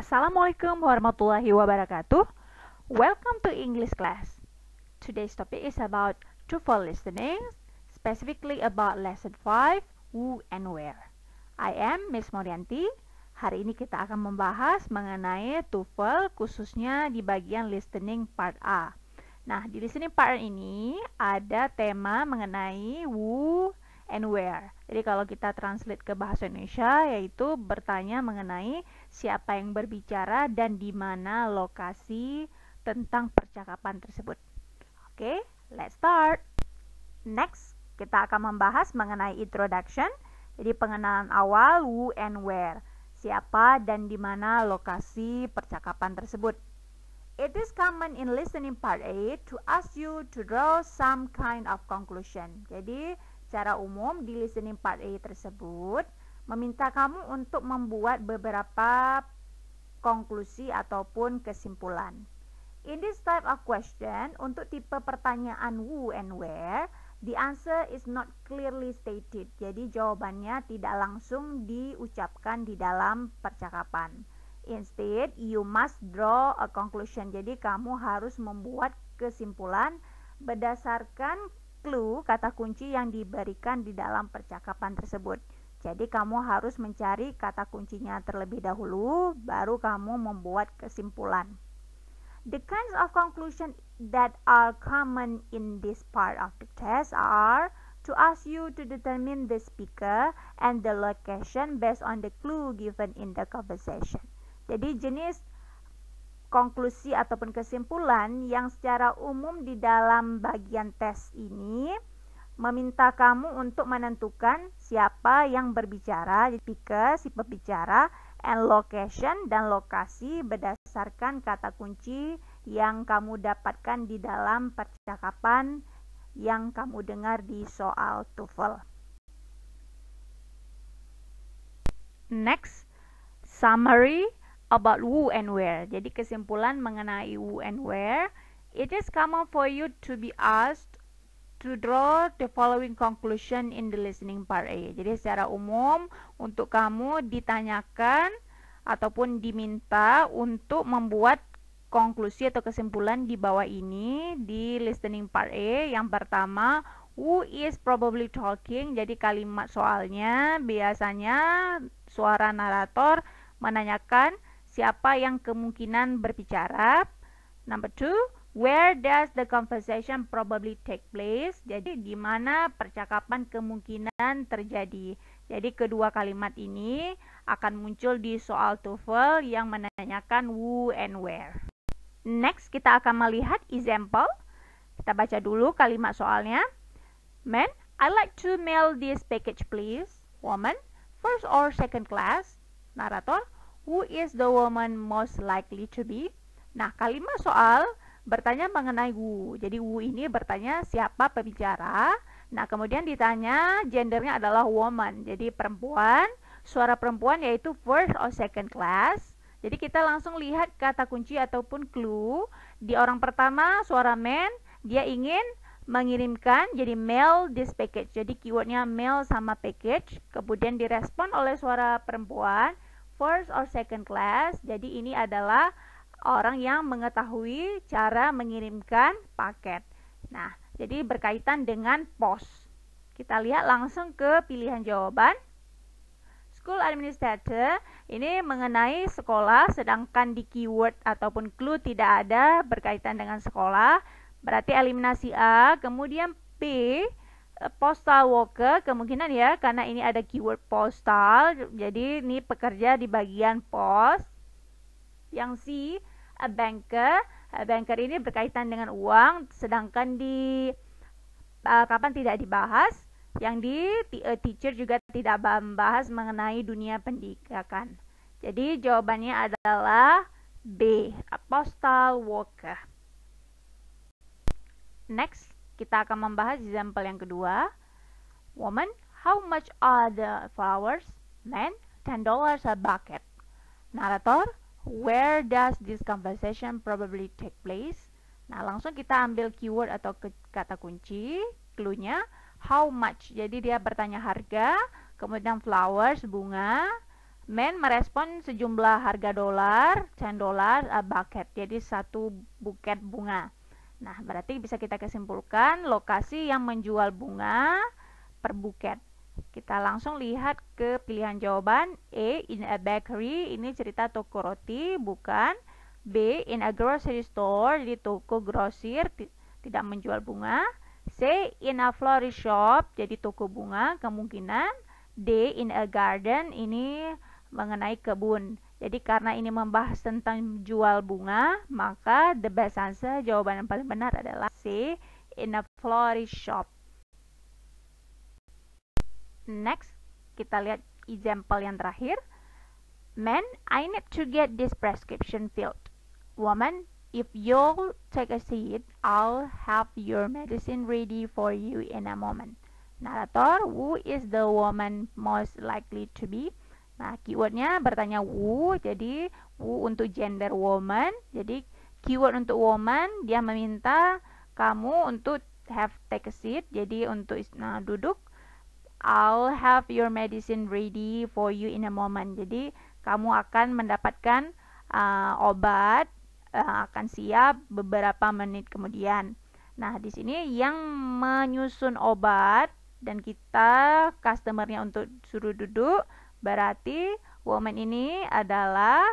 Assalamualaikum warahmatullahi wabarakatuh. Welcome to English class. Today's topic is about TOEFL listening, specifically about lesson 5, who and where. I am Miss Morianti. Hari ini kita akan membahas mengenai TOEFL khususnya di bagian listening part A. Nah, di listening part ini ada tema mengenai who and where. Jadi kalau kita translate ke bahasa Indonesia yaitu bertanya mengenai siapa yang berbicara dan di mana lokasi tentang percakapan tersebut. Oke, let's start. Next, kita akan membahas mengenai introduction. Jadi pengenalan awal who and where. Siapa dan di mana lokasi percakapan tersebut. It is common in listening part A to ask you to draw some kind of conclusion. Jadi, secara umum di listening part A tersebut meminta kamu untuk membuat beberapa konklusi ataupun kesimpulan. In this type of question, untuk tipe pertanyaan who and where, the answer is not clearly stated. Jadi jawabannya tidak langsung diucapkan di dalam percakapan. Instead, you must draw a conclusion. Jadi kamu harus membuat kesimpulan berdasarkan clue, kata kunci yang diberikan di dalam percakapan tersebut. Jadi kamu harus mencari kata kuncinya terlebih dahulu, baru kamu membuat kesimpulan. The kinds of conclusion that are common in this part of the test are to ask you to determine the speaker and the location based on the clue given in the conversation. Jadi jenis konklusi ataupun kesimpulan yang secara umum di dalam bagian tes ini meminta kamu untuk menentukan siapa yang berbicara, speaker, si pembicara, and location dan lokasi berdasarkan kata kunci yang kamu dapatkan di dalam percakapan yang kamu dengar di soal TOEFL. Next, summary about who and where. Jadi kesimpulan mengenai who and where. It is common for you to be asked to draw the following conclusion in the listening part A. Jadi secara umum untuk kamu ditanyakan ataupun diminta untuk membuat konklusi atau kesimpulan di bawah ini di listening part A. Yang pertama, who is probably talking. Jadi kalimat soalnya biasanya suara narator menanyakan siapa yang kemungkinan berbicara. Number 2, where does the conversation probably take place? Jadi di mana percakapan kemungkinan terjadi. Jadi kedua kalimat ini akan muncul di soal TOEFL yang menanyakan who and where. Next, kita akan melihat example. Kita baca dulu kalimat soalnya. Man, I like to mail this package please. Woman, first or second class? Narator, who is the woman most likely to be? Nah, kalimat soal bertanya mengenai who. Jadi who ini bertanya siapa pembicara. Nah, kemudian ditanya gendernya adalah woman. Jadi perempuan, suara perempuan yaitu first or second class. Jadi kita langsung lihat kata kunci ataupun clue. Di orang pertama suara man, dia ingin mengirimkan jadi mail this package. Jadi keywordnya mail sama package. Kemudian direspon oleh suara perempuan first or second class. Jadi ini adalah orang yang mengetahui cara mengirimkan paket. Nah, jadi berkaitan dengan pos. Kita lihat langsung ke pilihan jawaban. School administrator ini mengenai sekolah, sedangkan di keyword ataupun clue tidak ada berkaitan dengan sekolah. Berarti eliminasi A. Kemudian B, postal worker, kemungkinan ya karena ini ada keyword postal, jadi ini pekerja di bagian pos. Yang C, a banker. A banker ini berkaitan dengan uang, sedangkan di kapan tidak dibahas. Yang di teacher juga tidak membahas mengenai dunia pendidikan. Jadi jawabannya adalah B, a postal worker. Next, kita akan membahas example yang kedua. Woman, how much are the flowers? Man, $10 a bucket. Narator, where does this conversation probably take place? Nah, langsung kita ambil keyword atau kata kunci, clue-nya how much. Jadi dia bertanya harga, kemudian flowers, bunga, Man merespon sejumlah harga dolar, $10 a bucket, jadi satu buket bunga. Nah, berarti bisa kita kesimpulkan lokasi yang menjual bunga per buket. Kita langsung lihat ke pilihan jawaban. A, in a bakery, ini cerita toko roti, bukan. B, in a grocery store, jadi toko grosir, tidak menjual bunga. C, in a florist shop, jadi toko bunga, kemungkinan. D, in a garden, ini mengenai kebun. Jadi karena ini membahas tentang jual bunga, maka the best answer, jawaban yang paling benar adalah C, in a florist shop. Next, kita lihat example yang terakhir. Man, I need to get this prescription filled. Woman, if you'll take a seat, I'll have your medicine ready for you in a moment. Narrator, who is the woman most likely to be? Nah, keywordnya bertanya who, jadi who untuk gender woman. Jadi keyword untuk woman, dia meminta kamu untuk take a seat, jadi untuk duduk. I'll have your medicine ready for you in a moment. Jadi kamu akan mendapatkan obat, akan siap beberapa menit kemudian. Nah, di sini yang menyusun obat dan kita customernya untuk suruh duduk, berarti woman ini adalah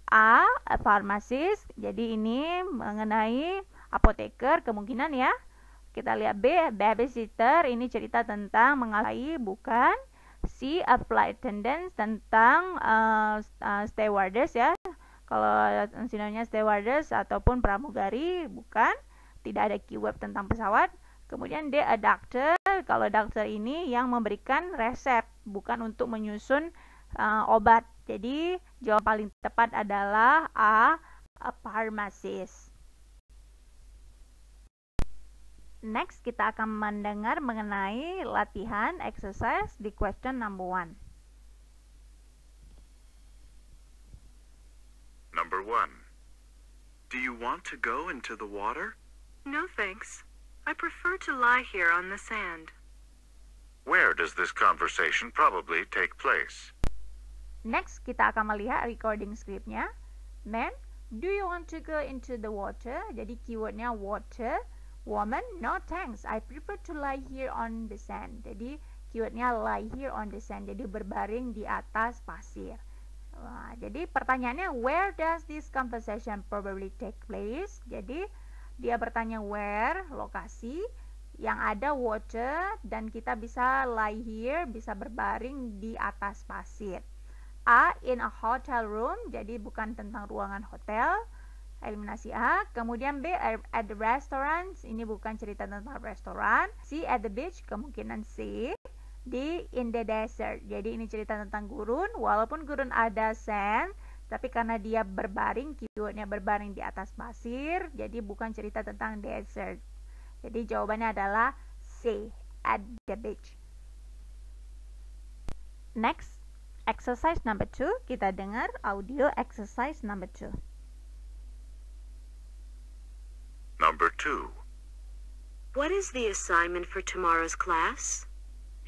A pharmacist. Jadi ini mengenai apoteker kemungkinan ya. Kita lihat B, babysitter, ini cerita tentang mengawasi, bukan. C, a flight attendant, tentang stewardess ya. Kalau sinonimnya stewardess ataupun pramugari, bukan. Tidak ada keyword tentang pesawat. Kemudian D, a doctor, kalau dokter ini yang memberikan resep, bukan untuk menyusun obat. Jadi jawaban paling tepat adalah A pharmacist. Next, kita akan mendengar mengenai latihan exercise di question number 1. Number 1. Do you want to go into the water? No, thanks. I prefer to lie here on the sand. Where does this conversation probably take place? Next, kita akan melihat recording scriptnya. Man, do you want to go into the water? Jadi keywordnya water. Woman, no thanks. I prefer to lie here on the sand. Jadi keywordnya lie here on the sand. Jadi berbaring di atas pasir. Jadi pertanyaannya, where does this conversation probably take place? Jadi dia bertanya where, lokasi, yang ada water, dan kita bisa lie here, bisa berbaring di atas pasir. A, in a hotel room, jadi bukan tentang ruangan hotel, eliminasi A. Kemudian B, at the restaurant, ini bukan cerita tentang restoran. C, at the beach, kemungkinan C. D, in the desert, jadi ini cerita tentang gurun, walaupun gurun ada sand, tapi karena dia berbaring, keywordnya berbaring di atas pasir, jadi bukan cerita tentang desert. Jadi jawabannya adalah C, at the beach. Next, exercise number 2. Kita dengar audio exercise number 2. Number 2. What is the assignment for tomorrow's class?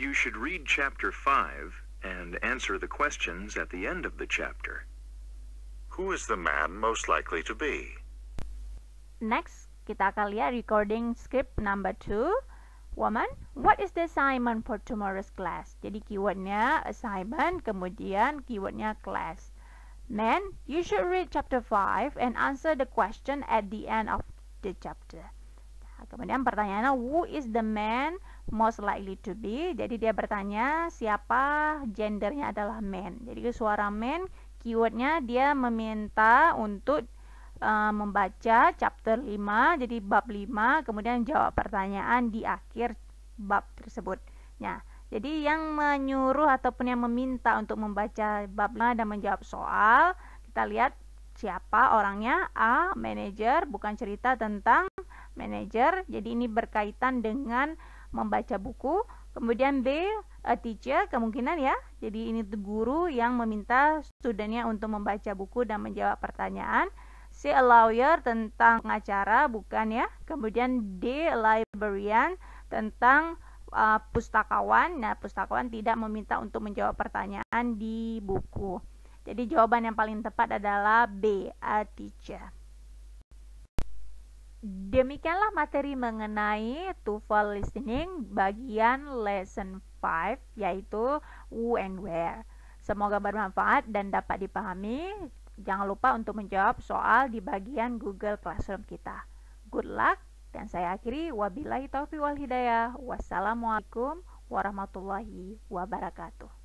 You should read chapter 5 and answer the questions at the end of the chapter. Who is the man most likely to be? Next, kita akan lihat recording script number 2. Woman, what is the assignment for tomorrow's class? Jadi keywordnya assignment, kemudian keywordnya class. Man, you should read chapter 5 and answer the question at the end of the chapter. Nah, kemudian pertanyaannya, who is the man most likely to be? Jadi dia bertanya siapa gendernya adalah man. Jadi suara man, keywordnya dia meminta untuk membaca chapter 5, jadi bab 5, kemudian jawab pertanyaan di akhir bab tersebut. Nah, jadi yang menyuruh ataupun yang meminta untuk membaca bab 5 dan menjawab soal, kita lihat siapa orangnya. A, manager, bukan cerita tentang manager, jadi ini berkaitan dengan membaca buku. Kemudian B, a teacher, kemungkinan ya, jadi ini guru yang meminta studennya untuk membaca buku dan menjawab pertanyaan. C, a lawyer, tentang pengacara, bukan ya. Kemudian D, a librarian, tentang pustakawan. Nah, pustakawan tidak meminta untuk menjawab pertanyaan di buku. Jadi jawaban yang paling tepat adalah B, a teacher. Demikianlah materi mengenai TOEFL listening bagian lesson 5, yaitu who and where. Semoga bermanfaat dan dapat dipahami. Jangan lupa untuk menjawab soal di bagian Google Classroom kita. Good luck, dan saya akhiri. Wabillahi taufiq wal hidayah. Wassalamualaikum warahmatullahi wabarakatuh.